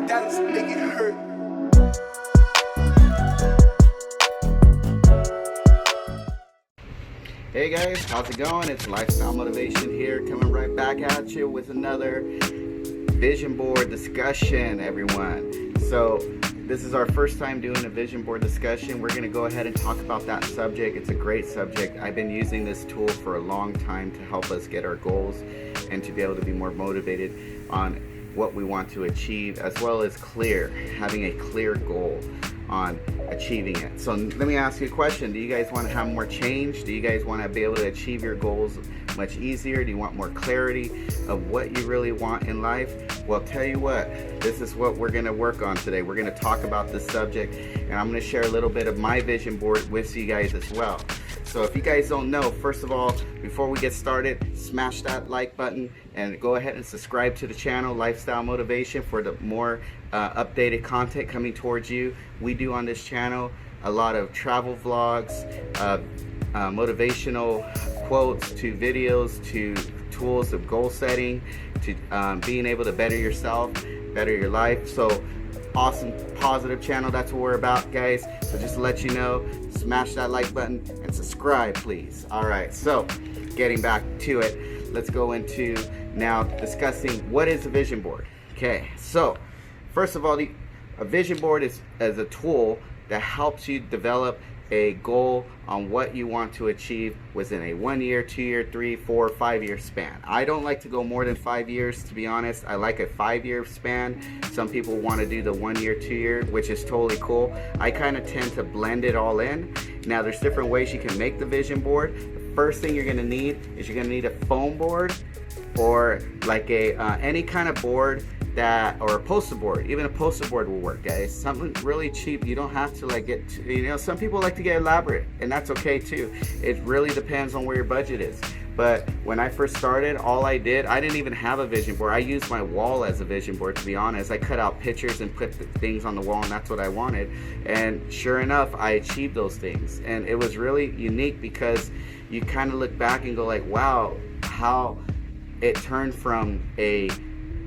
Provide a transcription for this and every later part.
dance, make it hurt. Hey guys, how's it going? It's Lifestyle Motivation here, coming right back at you with another vision board discussion, everyone. So this is our first time doing a vision board discussion. We're going to go ahead and talk about that subject. It's a great subject. I've been using this tool for a long time to help us get our goals and to be able to be more motivated on what we want to achieve, as well as having a clear goal on achieving it. So let me ask you a question. Do you guys want to have more change? Do you guys want to be able to achieve your goals much easier? Do you want more clarity of what you really want in life? Well, tell you what, this is what we're going to work on today. We're going to talk about this subject, and I'm going to share a little bit of my vision board with you guys as well. So if you guys don't know, first of all, before we get started, smash that like button and go ahead and subscribe to the channel Lifestyle Motivation for the more updated content coming towards you. We do on this channel a lot of travel vlogs, motivational quotes, to videos, to tools of goal setting, to being able to better yourself, better your life. So awesome, positive channel. That's what we're about, guys. So just to let you know, smash that like button and subscribe, please. All right, so getting back to it, let's go into now discussing what is a vision board. Okay, so first of all, a vision board is a tool that helps you develop a goal on what you want to achieve within a 1 year, 2 year, 3, 4, 5 year span. I don't like to go more than 5 years, to be honest. I like a 5 year span. Some people want to do the 1 year, 2 year, which is totally cool. I kind of tend to blend it all in. Now there's different ways you can make the vision board. The first thing you're going to need is you're going to need a foam board, or like a any kind of board or a poster board. Even a poster board will work, guys. Something really cheap. You don't have to like get some people like to get elaborate, and that's okay too. It really depends on where your budget is. But when I first started, I didn't even have a vision board. I used my wall as a vision board, to be honest. I cut out pictures and put the things on the wall, and that's what I wanted. And sure enough, I achieved those things. And it was really unique because you kind of look back and go like, wow, how it turned from a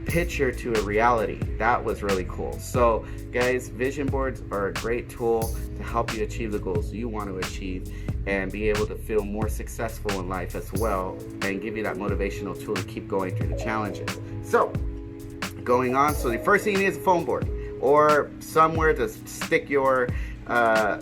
picture to a reality. That was really cool. So guys, vision boards are a great tool to help you achieve the goals you want to achieve and be able to feel more successful in life as well, and give you that motivational tool to keep going through the challenges. So going on, so the first thing you need is a foam board or somewhere to stick your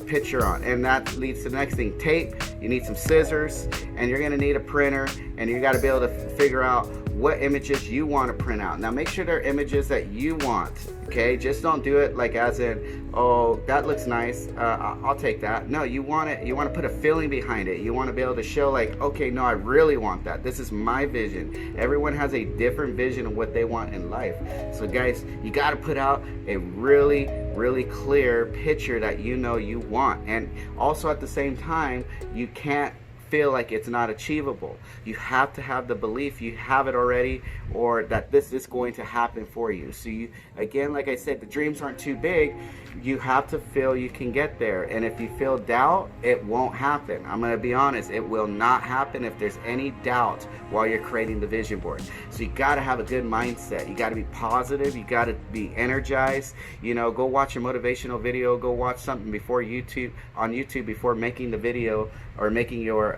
picture on, and that leads to the next thing. Tape. You need some scissors, and you're going to need a printer, and you got to be able to figure out what images you want to print out. Now make sure they're images that you want, okay? Just don't do it like as in, oh, that looks nice, I'll take that. No, you want to put a feeling behind it. You want to be able to show like, okay, no, I really want that. This is my vision. Everyone has a different vision of what they want in life. So guys, you got to put out a really clear picture that you know you want. And also at the same time, you can't feel like it's not achievable. You have to have the belief you have it already, or that this is going to happen for you. So you, again, like I said, the dreams aren't too big. You have to feel you can get there. And if you feel doubt, it won't happen. I'm going to be honest, it will not happen if there's any doubt while you're creating the vision board. So you got to have a good mindset. You got to be positive. You got to be energized. Go watch a motivational video. Go watch something on YouTube before making the video or making your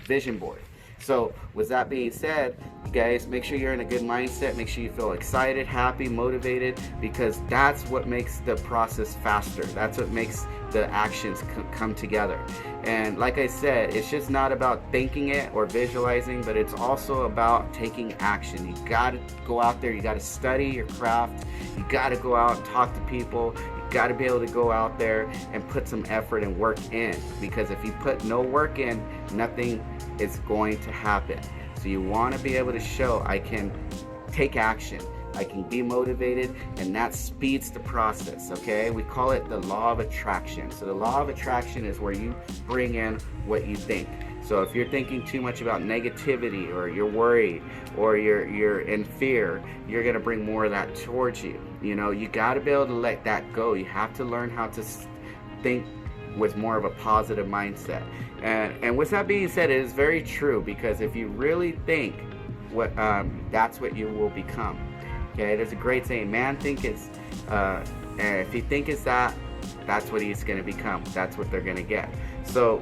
vision board. So with that being said, guys, make sure you're in a good mindset. Make sure you feel excited, happy, motivated, because that's what makes the process faster. That's what makes the actions come together. And like I said, it's just not about thinking it or visualizing, but it's also about taking action. You got to go out there. You got to study your craft. You got to go out and talk to people. Got to be able to go out there and put some effort and work in, because if you put no work in, nothing is going to happen. So you want to be able to show, I can take action, I can be motivated, and that speeds the process. Okay, we call it the law of attraction. So the law of attraction is where you bring in what you think. So if you're thinking too much about negativity, or you're worried, or you're in fear, you're going to bring more of that towards you. You got to be able to let that go. You have to learn how to think with more of a positive mindset. And with that being said, it is very true, because if you really think, that's what you will become. Okay, there's a great saying, man thinketh And if you think it's that, that's what he's going to become. That's what they're going to get. So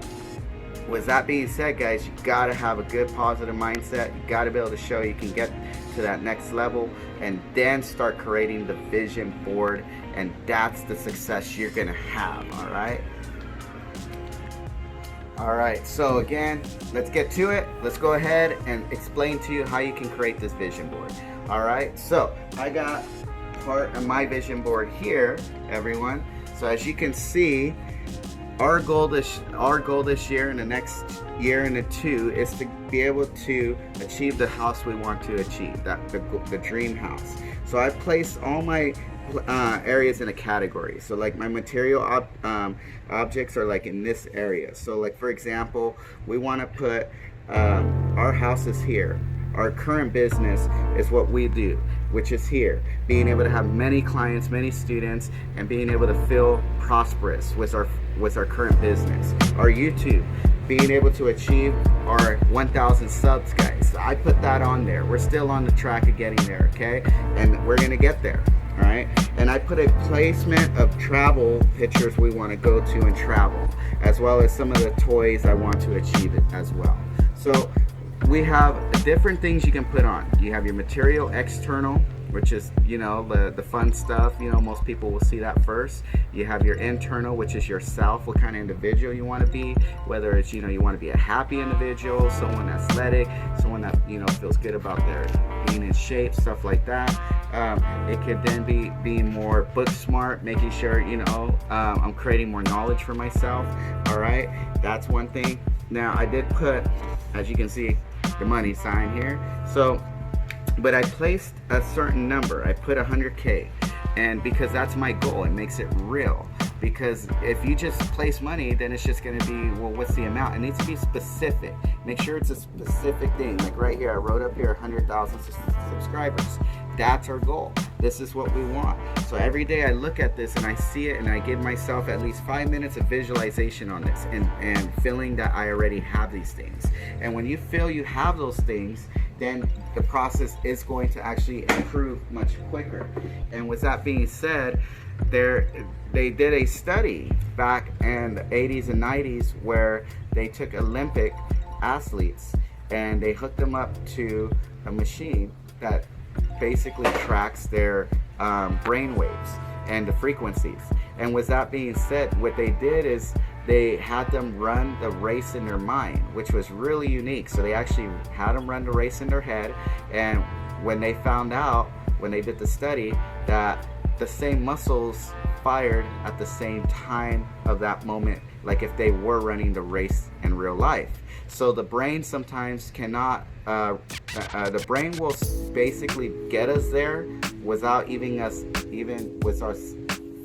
with that being said, guys, you got to have a good positive mindset. You got to be able to show you can get to that next level, and then start creating the vision board, and that's the success you're going to have. All right, so again, let's get to it. Let's go ahead and explain to you how you can create this vision board. All right, so I got part of my vision board here, everyone. So as you can see, our goal this year and the next year and the two is to be able to achieve the house we want to achieve, the dream house. So I've placed all my areas in a category. So like my material objects are like in this area. So like for example, we want to put our house is here. Our current business is what we do, which is here. Being able to have many clients, many students, and being able to feel prosperous with our current business. Our YouTube, being able to achieve our 1,000 subs, guys. I put that on there. We're still on the track of getting there, okay? And we're gonna get there. All right, and I put a placement of travel pictures we want to go to and travel, as well as some of the toys I want to achieve it as well. So we have different things you can put on. You have your material external, which is, you know, the fun stuff. You know, most people will see that first. You have your internal, which is yourself, what kind of individual you want to be, whether it's, you know, you want to be a happy individual, someone athletic, someone that, you know, feels good about their being in shape, stuff like that. It could then be being more book smart, making sure, you know, I'm creating more knowledge for myself. All right, that's one thing. Now I did put, as you can see, the money sign here. So, but I placed a certain number. I put 100K, and because that's my goal, it makes it real. Because if you just place money, then it's just going to be, well, what's the amount? It needs to be specific. Make sure it's a specific thing. Like right here, I wrote up here 100,000 subscribers. That's our goal. This is what we want. So every day I look at this and I see it, and I give myself at least 5 minutes of visualization on this, and feeling that I already have these things. And when you feel you have those things, then the process is going to actually improve much quicker. And with that being said, they did a study back in the 80s and 90s where they took Olympic athletes and they hooked them up to a machine that basically tracks their brain waves and the frequencies. And with that being said, what they did is they had them run the race in their mind, which was really unique. So they actually had them run the race in their head, and when they found out, when they did the study, that the same muscles fired at the same time of that moment, like if they were running the race in real life. So the brain sometimes cannot, the brain will basically get us there without even with us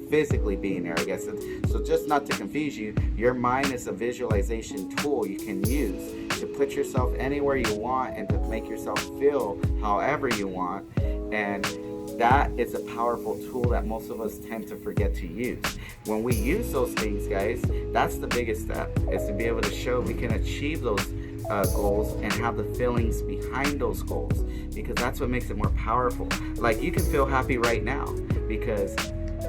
physically being there, I guess. So just not to confuse you, your mind is a visualization tool you can use to put yourself anywhere you want and to make yourself feel however you want. And that is a powerful tool that most of us tend to forget to use. When we use those things, guys, that's the biggest step, is to be able to show we can achieve those goals and have the feelings behind those goals, because that's what makes it more powerful. Like, you can feel happy right now because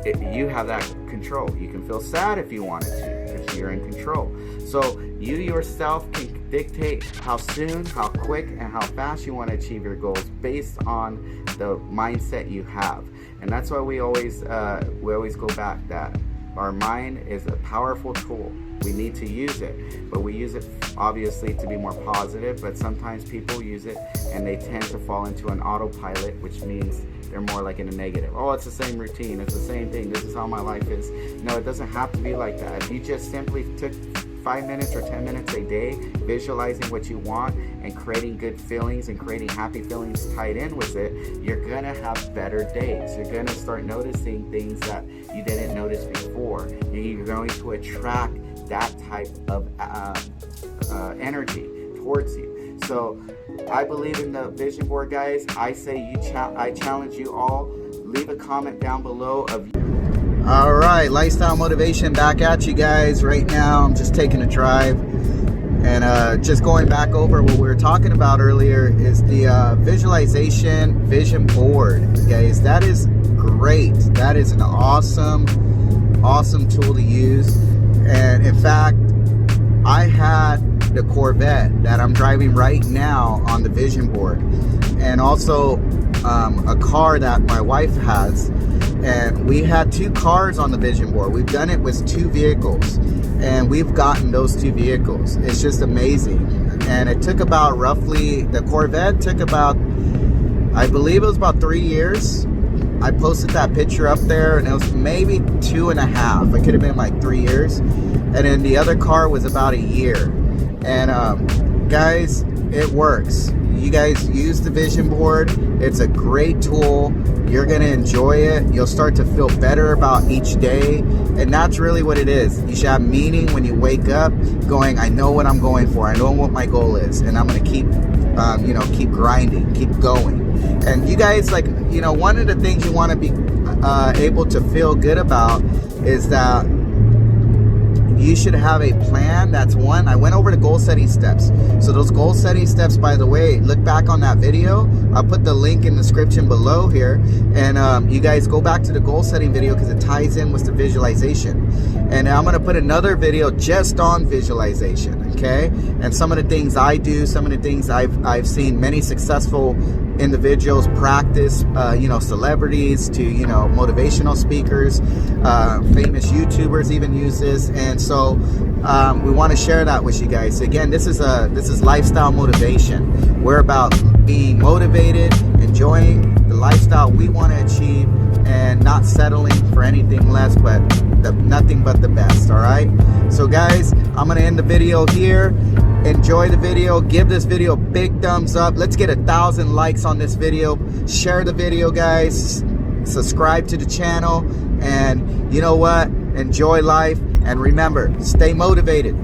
you have that control. You can feel sad if you wanted to, because you're in control. So you yourself can dictate how soon, how quick, and how fast you want to achieve your goals based on the mindset you have. And that's why we always go back that our mind is a powerful tool. We need to use it, but we use it obviously to be more positive. But sometimes people use it and they tend to fall into an autopilot, which means they're more like in a negative. Oh, it's the same routine, it's the same thing, this is how my life is. No, it doesn't have to be like that. If you just simply took 5 minutes or 10 minutes a day visualizing what you want and creating good feelings and creating happy feelings tied in with it, you're gonna have better days. You're gonna start noticing things that you didn't notice before. You're going to attract that type of energy towards you. So I believe in the vision board, guys. I say I challenge you all. Leave a comment down below of. All right, lifestyle motivation back at you guys right now. I'm just taking a drive, And just going back over what we were talking about earlier is the visualization vision board, guys. That is great. That is an awesome tool to use. And in fact, I had the Corvette that I'm driving right now on the vision board, and also a car that my wife has, and we had 2 cars on the vision board. We've done it with 2 vehicles, and we've gotten those 2 vehicles. It's just amazing. And it took about roughly, the Corvette took about, I believe it was about 3 years. I posted that picture up there, and it was maybe 2.5. It could have been like 3 years. And then the other car was about a year. And guys, it works. You guys use the vision board. It's a great tool. You're gonna enjoy it. You'll start to feel better about each day. And that's really what it is. You should have meaning when you wake up, going, I know what I'm going for. I know what my goal is. And I'm gonna keep, keep grinding, keep going. And you guys, like, one of the things you wanna be able to feel good about is that you should have a plan. That's one. I went over the goal setting steps. So those goal setting steps, by the way, look back on that video. I'll put the link in the description below here. And you guys go back to the goal setting video because it ties in with the visualization. And I'm going to put another video just on visualization, okay? And some of the things I do, some of the things I've seen many successful individuals practice, celebrities to, motivational speakers, famous YouTubers even use this. And so we want to share that with you guys. Again, this is lifestyle motivation. We're about being motivated, enjoying the lifestyle we want to achieve, and not settling for anything less, but nothing but the best. All right, so guys, I'm gonna end the video here. Enjoy the video. Give this video a big thumbs up. Let's get 1,000 likes on this video. Share the video, guys. Subscribe to the channel. And you know what? Enjoy life. And remember, stay motivated.